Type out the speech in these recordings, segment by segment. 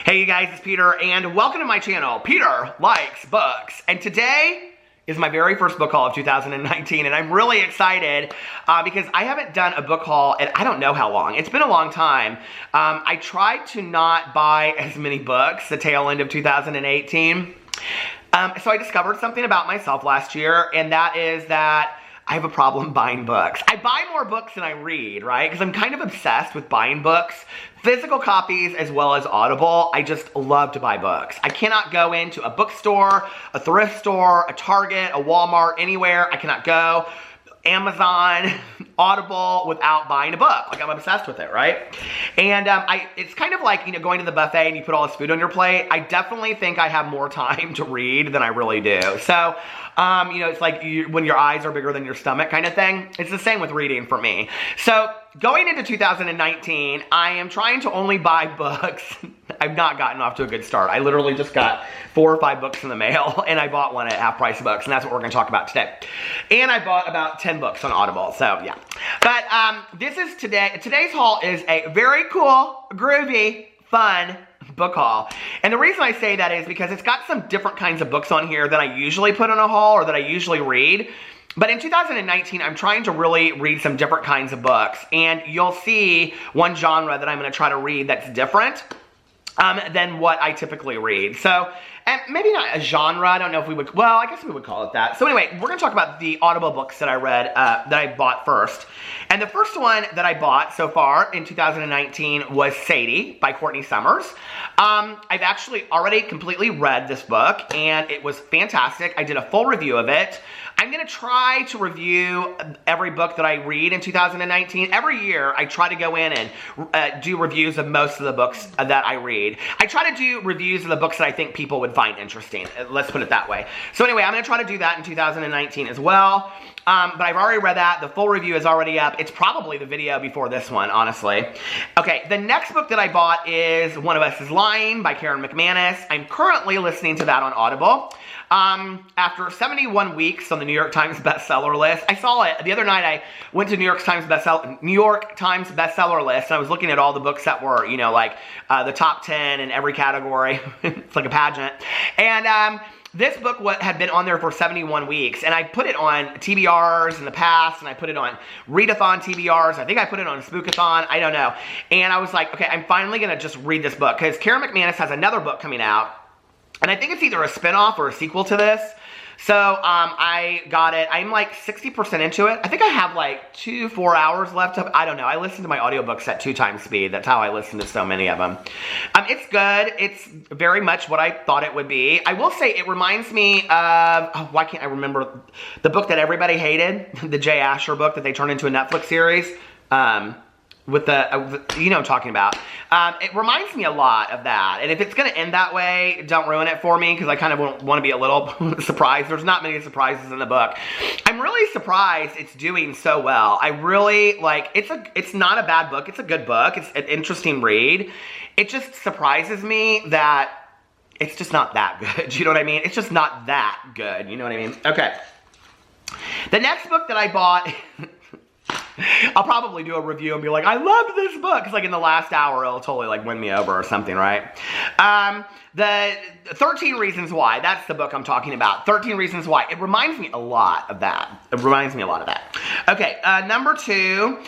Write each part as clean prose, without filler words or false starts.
Hey you guys, it's Peter, and welcome to my channel, Peter Likes Books. And today is my very first book haul of 2019, and I'm really excited because I haven't done a book haul in I don't know how long. It's been a long time. I tried to not buy as many books the tail end of 2018. So I discovered something about myself last year, and that is that I have a problem buying books. I buy more books than I read, right? Because I'm kind of obsessed with buying books, physical copies as well as Audible. I just love to buy books. I cannot go into a bookstore, a thrift store, a Target, a Walmart, anywhere. I cannot go. Amazon, Audible, without buying a book. Like, I'm obsessed with it, right? And it's kind of like, going to the buffet and you put all this food on your plate. I definitely think I have more time to read than I really do. So, it's like when your eyes are bigger than your stomach kind of thing. It's the same with reading for me. So, going into 2019, I am trying to only buy books. I've not gotten off to a good start. I literally just got 4 or 5 books in the mail, and I bought one at Half Price Books, and that's what we're going to talk about today. And I bought about 10 books on Audible, so yeah. But today's haul is a very cool, groovy, fun book haul. And the reason I say that is because it's got some different kinds of books on here that I usually put on a haul or that I usually read. But in 2019, I'm trying to really read some different kinds of books. And you'll see one genre that I'm going to try to read that's different than what I typically read. So, and maybe not a genre, I don't know if we would, well, I guess we would call it that. So anyway, we're going to talk about the Audible books that I read, that I bought first. And the first one that I bought so far in 2019 was Sadie by Courtney Summers. I've actually already completely read this book, and it was fantastic. I did a full review of it. I'm going to try to review every book that I read in 2019. Every year, I try to go in and do reviews of most of the books that I read. I try to do reviews of the books that I think people would find interesting. Let's put it that way. So anyway, I'm going to try to do that in 2019 as well. But I've already read that. The full review is already up. It's probably the video before this one, honestly. Okay, the next book that I bought is One of Us is Lying by Karen McManus. I'm currently listening to that on Audible. After 71 weeks on the New York Times bestseller list, I saw it the other night. I went to New York Times bestseller list, and I was looking at all the books that were, the top 10 in every category. It's like a pageant. And, this book had been on there for 71 weeks, and I put it on TBRs in the past, and I put it on readathon TBRs. I think I put it on Spookathon. I don't know. And I was like, okay, I'm finally going to just read this book, because Karen McManus has another book coming out, and I think it's either a spinoff or a sequel to this. So, I got it. I'm like 60% into it. I think I have like 4 hours left of, I don't know. I listen to my audiobooks at 2 times speed. That's how I listen to so many of them. It's good. It's very much what I thought it would be. I will say it reminds me of, why can't I remember the book that everybody hated? The Jay Asher book that they turned into a Netflix series. With the, you know what I'm talking about. It reminds me a lot of that. And if it's going to end that way, don't ruin it for me, because I kind of want to be a little surprised. There's not many surprises in the book. I'm really surprised it's doing so well. I really, it's not a bad book. It's a good book. It's an interesting read. It just surprises me that it's just not that good. You know what I mean? It's just not that good. You know what I mean? Okay. The next book that I bought... I'll probably do a review and be like, I love this book. Because in the last hour, it'll totally win me over or something, right? The 13 Reasons Why. That's the book I'm talking about. 13 Reasons Why. It reminds me a lot of that. Okay, number two.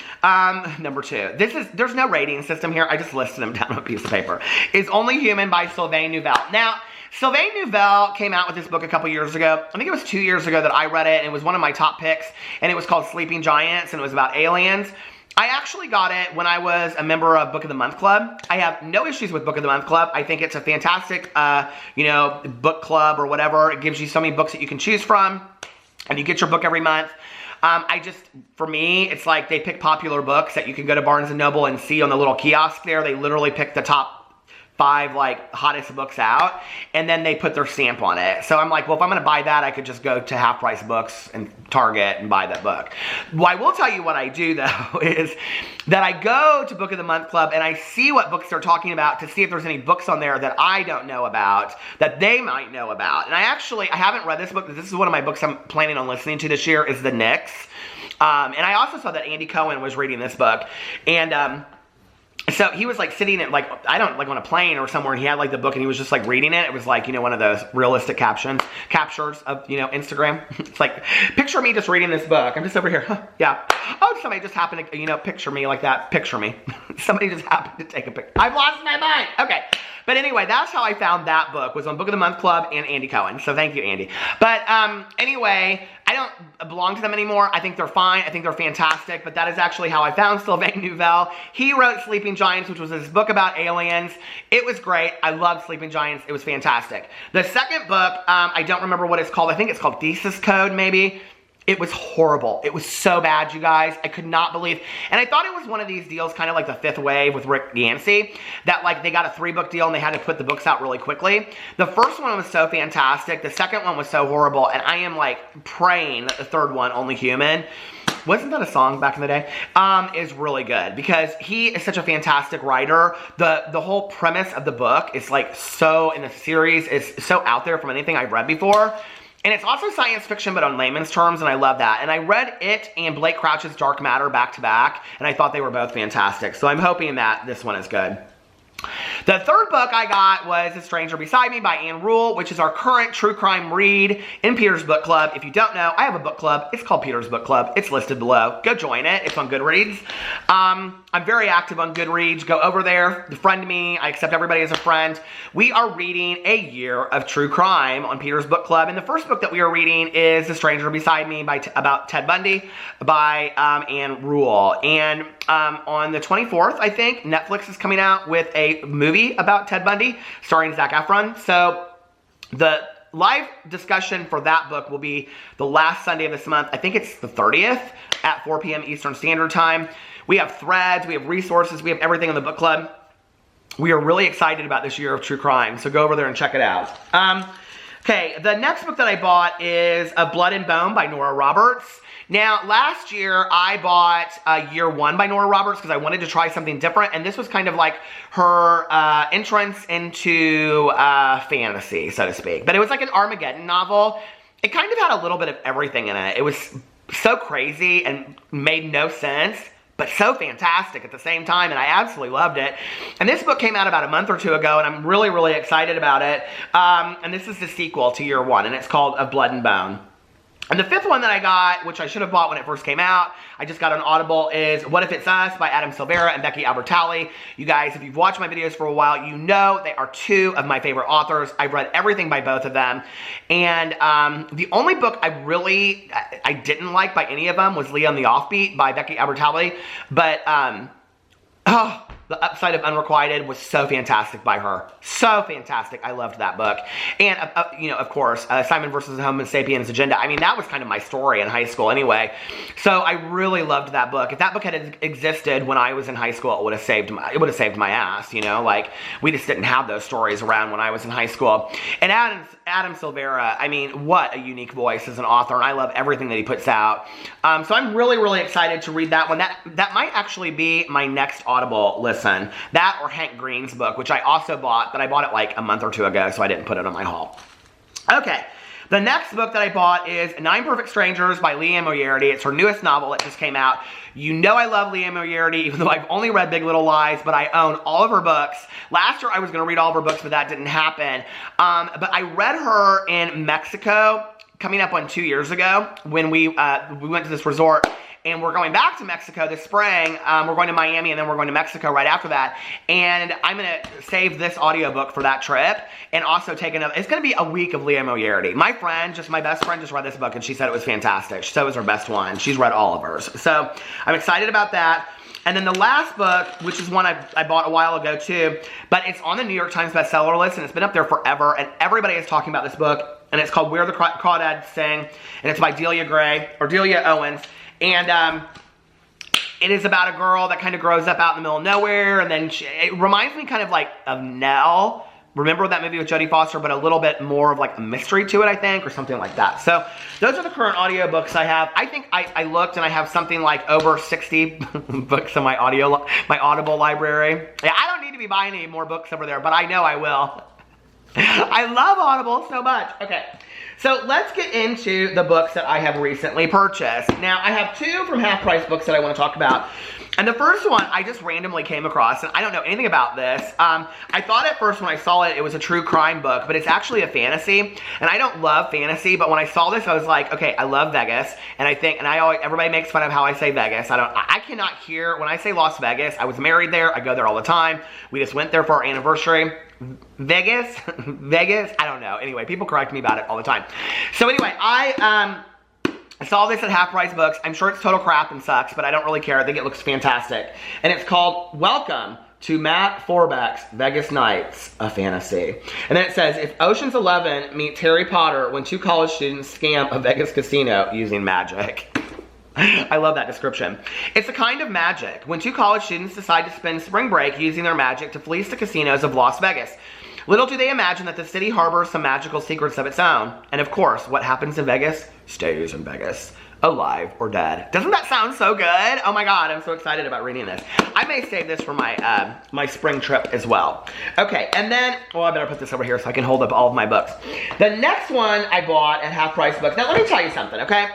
There's no rating system here. I just listed them down on a piece of paper. Is Only Human by Sylvain Neuvel. Now, Sylvain Neuvel came out with this book a couple years ago. I think it was 2 years ago that I read it, and it was one of my top picks, and it was called Sleeping Giants, and it was about aliens. I actually got it when I was a member of Book of the Month Club. I have no issues with Book of the Month Club. I think it's a fantastic, book club or whatever. It gives you so many books that you can choose from, and you get your book every month. For me, it's like they pick popular books that you can go to Barnes & Noble and see on the little kiosk there. They literally pick the top 5 hottest books out, and then they put their stamp on it. So I'm like, well, if I'm going to buy that, I could just go to Half Price Books and Target and buy that book. Well, I will tell you what I do though is that I go to Book of the Month Club and I see what books they're talking about to see if there's any books on there that I don't know about that they might know about. And I haven't read this book. This is one of my books I'm planning on listening to this year is The Knicks. And I also saw that Andy Cohen was reading this book, and So he was like sitting at like, I don't like on a plane or somewhere, and he had like the book and he was just like reading it. It was like, you know, one of those realistic captures of, you know, Instagram. It's like, picture me just reading this book. I'm just over here. Huh, yeah. Oh, somebody just happened to, you know, picture me like that. Picture me. Somebody just happened to take a picture. I've lost my mind. Okay. But anyway, that's how I found that book, was on Book of the Month Club and Andy Cohen. So thank you, Andy. But anyway, I don't belong to them anymore. I think they're fine. I think they're fantastic. But that is actually how I found Sylvain Neuvel. He wrote Sleeping Giants, which was his book about aliens. It was great. I loved Sleeping Giants. It was fantastic. The second book, I don't remember what it's called. I think it's called Thesis Code, maybe. It was horrible. It was so bad, you guys. I could not believe. And I thought it was one of these deals, kind of like the Fifth Wave with Rick Yancey, that like they got a 3-book deal and they had to put the books out really quickly. The first one was so fantastic. The second one was so horrible. And I am like praying that the third one, Only Human, wasn't that a song back in the day, is really good, because he is such a fantastic writer. The whole premise of the book is like so, in the series, is so out there from anything I've read before. And it's also science fiction, but on layman's terms, and I love that. And I read it and Blake Crouch's Dark Matter back to back, and I thought they were both fantastic. So I'm hoping that this one is good. The third book I got was A Stranger Beside Me by Ann Rule, which is our current true crime read in Peter's Book Club. If you don't know, I have a book club. It's called Peter's Book Club. It's listed below. Go join it. It's on Goodreads. I'm very active on Goodreads. Go over there, friend me. I accept everybody as a friend. We are reading a year of true crime on Peter's Book Club. And the first book that we are reading is A Stranger Beside Me about Ted Bundy by Ann Rule. And on the 24th, I think, Netflix is coming out with a movie about Ted Bundy starring Zac Efron. So the live discussion for that book will be the last Sunday of this month. I think it's the 30th at 4 p.m. Eastern Standard Time. We have threads, we have resources, we have everything in the book club. We are really excited about this year of true crime, so go over there and check it out. Okay, the next book that I bought is Blood and Bone by Nora Roberts. Now, last year, I bought Year One by Nora Roberts because I wanted to try something different, and this was kind of like her entrance into fantasy, so to speak. But it was like an Armageddon novel. It kind of had a little bit of everything in it. It was so crazy and made no sense, but so fantastic at the same time, and I absolutely loved it. And this book came out about a month or two ago, and I'm really, really excited about it. And this is the sequel to Year One, and it's called Of Blood and Bone. And the fifth one that I got, which I should have bought when it first came out, I just got on Audible, is What If It's Us by Adam Silvera and Becky Albertalli. You guys, if you've watched my videos for a while, you know they are two of my favorite authors. I've read everything by both of them. And the only book I didn't like by any of them was Leah and the Offbeat by Becky Albertalli. But, The Upside of Unrequited was so fantastic by her. So fantastic. I loved that book. And, you know, of course, Simon versus the Homo Sapiens Agenda. I mean, that was kind of my story in high school anyway. So I really loved that book. If that book had existed when I was in high school, it would have saved my ass, you know? Like, we just didn't have those stories around when I was in high school. And Adam Silvera, I mean, what a unique voice as an author, and I love everything that he puts out. So I'm really, really excited to read that one. That might actually be my next Audible listen. That or Hank Green's book, which I also bought, but I bought it like a month or two ago, so I didn't put it on my haul. Okay, the next book that I bought is Nine Perfect Strangers by Liane Moriarty. It's her newest novel. It just came out. You know I love Liane Moriarty, even though I've only read Big Little Lies, but I own all of her books. Last year I was going to read all of her books, but that didn't happen. But I read her in Mexico, coming up on 2 years ago, when we went to this resort. And we're going back to Mexico this spring. We're going to Miami, and then we're going to Mexico right after that. And I'm going to save this audiobook for that trip, and also take another. It's going to be a week of Liane Moriarty. My best friend, just read this book, and she said it was fantastic. So it was her best one. She's read all of hers. So I'm excited about that. And then the last book, which is one I bought a while ago too, but it's on the New York Times bestseller list, and it's been up there forever, and everybody is talking about this book, and it's called Where the Crawdads Sing, and it's by Delia Owens. And it is about a girl that kind of grows up out in the middle of nowhere, and then it reminds me kind of like of Nell. Remember that movie with Jodie Foster, but a little bit more of like a mystery to it, I think, or something like that. So those are the current audiobooks I have. I think I looked, and I have something like over 60 books in my Audible library. Yeah, I don't need to be buying any more books over there, but I know I will. I love Audible so much. Okay. So let's get into the books that I have recently purchased. Now, I have two from Half Price Books that I want to talk about. And the first one I just randomly came across, and I don't know anything about this. I thought at first when I saw it, it was a true crime book, but it's actually a fantasy. And I don't love fantasy, but when I saw this, I was like, okay, I love Vegas. And everybody makes fun of how I say Vegas. I cannot hear, when I say Las Vegas, I was married there. I go there all the time. We just went there for our anniversary. Vegas? Vegas? I don't know. Anyway, people correct me about it all the time. So anyway, I saw this at Half Price Books. I'm sure it's total crap and sucks, but I don't really care. I think it looks fantastic. And it's called Welcome to Matt Forbeck's Vegas Nights, a Fantasy. And then it says, if Ocean's 11 meets Harry Potter when two college students scam a Vegas casino using magic. I love that description. It's a kind of magic when two college students decide to spend spring break using their magic to fleece the casinos of Las Vegas. Little do they imagine that the city harbors some magical secrets of its own. And of course, what happens in Vegas stays in Vegas, alive or dead. Doesn't that sound so good? Oh my God, I'm so excited about reading this. I may save this for my my spring trip as well. Okay, and then, well, I better put this over here so I can hold up all of my books. The next one I bought at Half Price Books. Now let me tell you something, okay?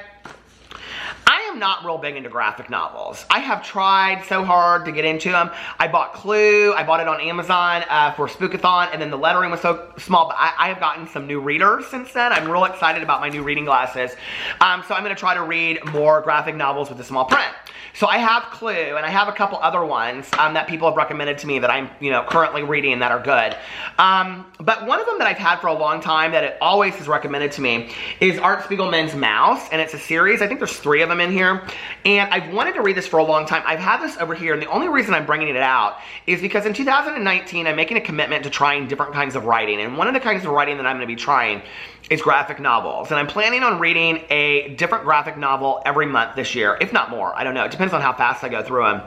I am not real big into graphic novels. I have tried so hard to get into them. I bought Clue. I bought it on Amazon for Spookathon, and then the lettering was so small, but I have gotten some new readers since then. I'm real excited about my new reading glasses. So I'm going to try to read more graphic novels with the small print. So I have Clue, and I have a couple other ones that people have recommended to me that I'm currently reading that are good. But one of them that I've had for a long time that it always is recommended to me is Art Spiegelman's Mouse, and it's a series. I think there's 3 of them in here, and I've wanted to read this for a long time. I've had this over here, and the only reason I'm bringing it out is because in 2019 I'm making a commitment to trying different kinds of writing, and one of the kinds of writing that I'm going to be trying is graphic novels, and I'm planning on reading a different graphic novel every month this year, if not more. I don't know. It depends on how fast I go through them.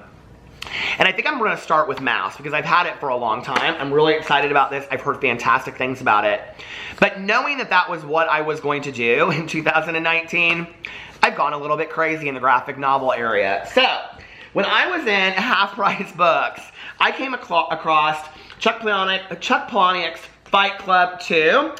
And I think I'm going to start with Mouse because I've had it for a long time. I'm really excited about this. I've heard fantastic things about it. But knowing that that was what I was going to do in 2019, I've gone a little bit crazy in the graphic novel area. So, when I was in Half Price Books, I came across Chuck Palahniuk's Fight Club 2.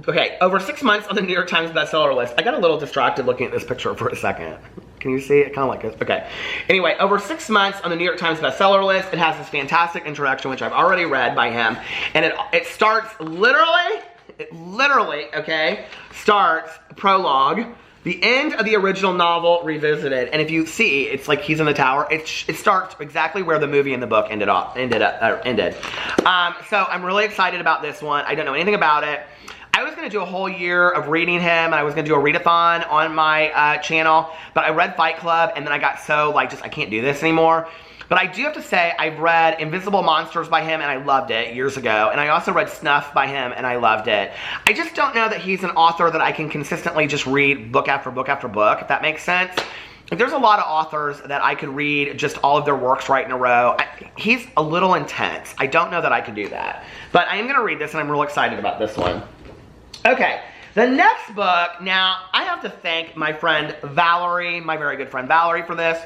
Okay, over 6 months on the New York Times bestseller list. I got a little distracted looking at this picture for a second. Can you see it? Kind of like this. Okay. Anyway, over 6 months on the New York Times bestseller list. It has this fantastic introduction, which I've already read by him. And it starts literally, okay, starts prologue, the end of the original novel revisited. And if you see, it's like he's in the tower. It starts exactly where the movie and the book ended. So I'm really excited about this one. I don't know anything about it. I was going to do a whole year of reading him, and I was going to do a readathon on my channel, but I read Fight Club, and then I got so, like, just I can't do this anymore. But I do have to say, I've read Invisible Monsters by him, and I loved it years ago. And I also read Snuff by him, and I loved it. I just don't know that he's an author that I can consistently just read book after book after book, if that makes sense. There's a lot of authors that I could read just all of their works right in a row. He's a little intense. I don't know that I could do that. But I am going to read this, and I'm real excited about this one. Okay, the next book, now, I have to thank my friend Valerie, my very good friend Valerie, for this.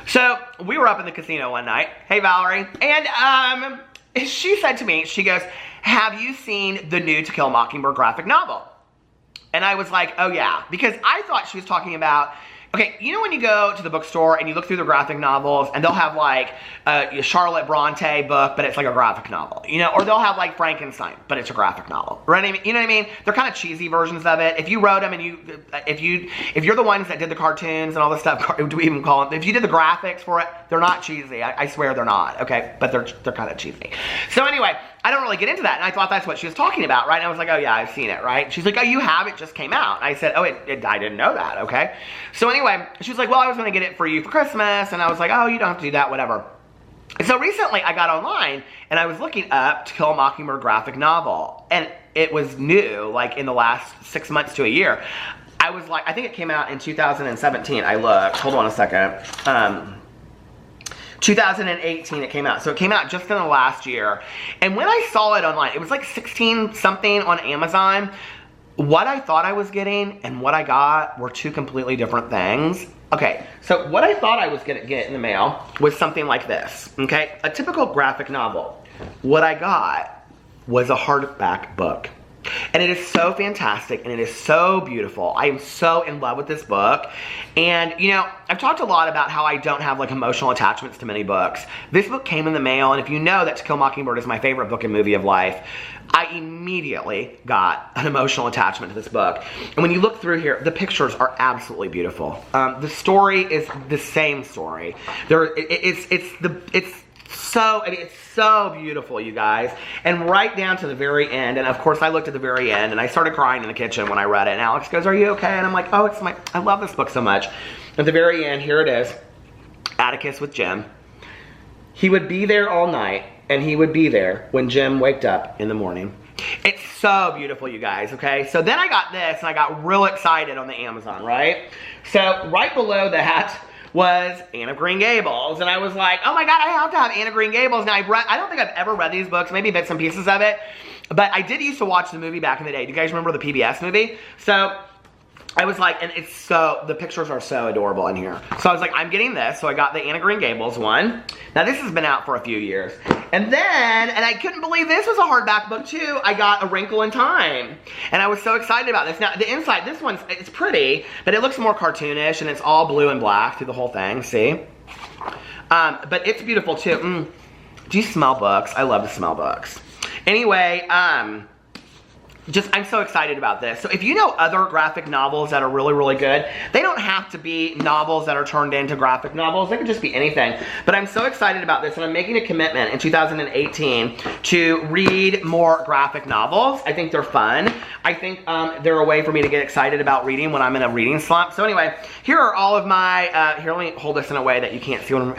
So, we were up in the casino one night. Hey, Valerie. And she said to me, she goes, have you seen the new To Kill a Mockingbird graphic novel? And I was like, oh yeah. Because I thought she was talking about, okay, you know when you go to the bookstore and you look through the graphic novels and they'll have like a Charlotte Bronte book, but it's like a graphic novel, you know? Or they'll have like Frankenstein, but it's a graphic novel, right? You know what I mean? They're kind of cheesy versions of it. If you wrote them and if you're the ones that did the cartoons and all this stuff, do we even call them? If you did the graphics for it, they're not cheesy. I swear they're not, okay? But they're kind of cheesy. So anyway, I don't really get into that, and I thought that's what she was talking about, right? And I was like, oh yeah, I've seen it, right? She's like, oh, you have? It just came out. And I said, oh, I didn't know that, okay? So anyway, she was like, well, I was going to get it for you for Christmas, and I was like, oh, you don't have to do that, whatever. And so recently, I got online, and I was looking up To Kill a Mockingbird graphic novel, and it was new, like in the last 6 months to a year. I was like, I think it came out in 2017. I looked. Hold on a second. 2018 it came out. So it came out just in the last year. And when I saw it online, it was like 16 something on Amazon. What I thought I was getting and what I got were two completely different things. Okay, so what I thought I was gonna get in the mail was something like this, okay? A typical graphic novel. What I got was a hardback book. And it is so fantastic, and it is so beautiful. I am so in love with this book. And, you know, I've talked a lot about how I don't have, like, emotional attachments to many books. This book came in the mail, and if you know that To Kill a Mockingbird is my favorite book and movie of life, I immediately got an emotional attachment to this book. And when you look through here, the pictures are absolutely beautiful. The story is the same story. It's so beautiful, you guys. And right down to the very end, and of course I looked at the very end and I started crying in the kitchen when I read it. And Alex goes, "Are you okay?" And I'm like, "Oh, I love this book so much." At the very end, here it is. Atticus with Jim. He would be there all night, and he would be there when Jim waked up in the morning. It's so beautiful, you guys, okay? So then I got this, and I got real excited on the Amazon, right? So right below that was Anne of Green Gables, and I was like, oh my god, I have to have Anne of Green Gables. Now, I don't think I've ever read these books, maybe bits and pieces of it, but I did used to watch the movie back in the day. Do you guys remember the PBS movie? So I was like, and the pictures are so adorable in here. So I was like, I'm getting this. So I got the Anne of Green Gables one. Now this has been out for a few years. And then, and I couldn't believe this was a hardback book too, I got A Wrinkle in Time. And I was so excited about this. Now the inside, this one's, it's pretty, but it looks more cartoonish and it's all blue and black through the whole thing, see? But it's beautiful too. Do you smell books? I love to smell books. Anyway, I'm so excited about this. So if you know other graphic novels that are really, really good, they don't have to be novels that are turned into graphic novels. They could just be anything. But I'm so excited about this, and I'm making a commitment in 2018 to read more graphic novels. I think they're fun. I think they're a way for me to get excited about reading when I'm in a reading slump. So anyway, here are all of my, here, let me hold this in a way that you can't see what I'm...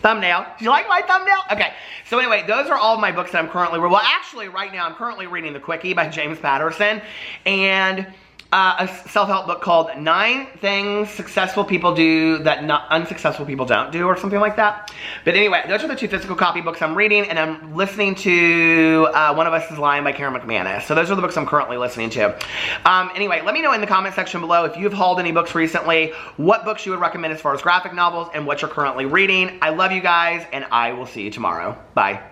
Thumbnail. Do you like my thumbnail? Okay. So anyway, those are all of my books that I'm currently reading. Well, actually, right now, I'm currently reading The Quickie by James Patterson. And a self-help book called 9 Things Successful People Do That Unsuccessful People Don't Do, or something like that. But anyway, those are the 2 physical copy books I'm reading, and I'm listening to One of Us is Liane by Karen McManus. So those are the books I'm currently listening to. Anyway, let me know in the comment section below if you've hauled any books recently, what books you would recommend as far as graphic novels, and what you're currently reading. I love you guys, and I will see you tomorrow. Bye.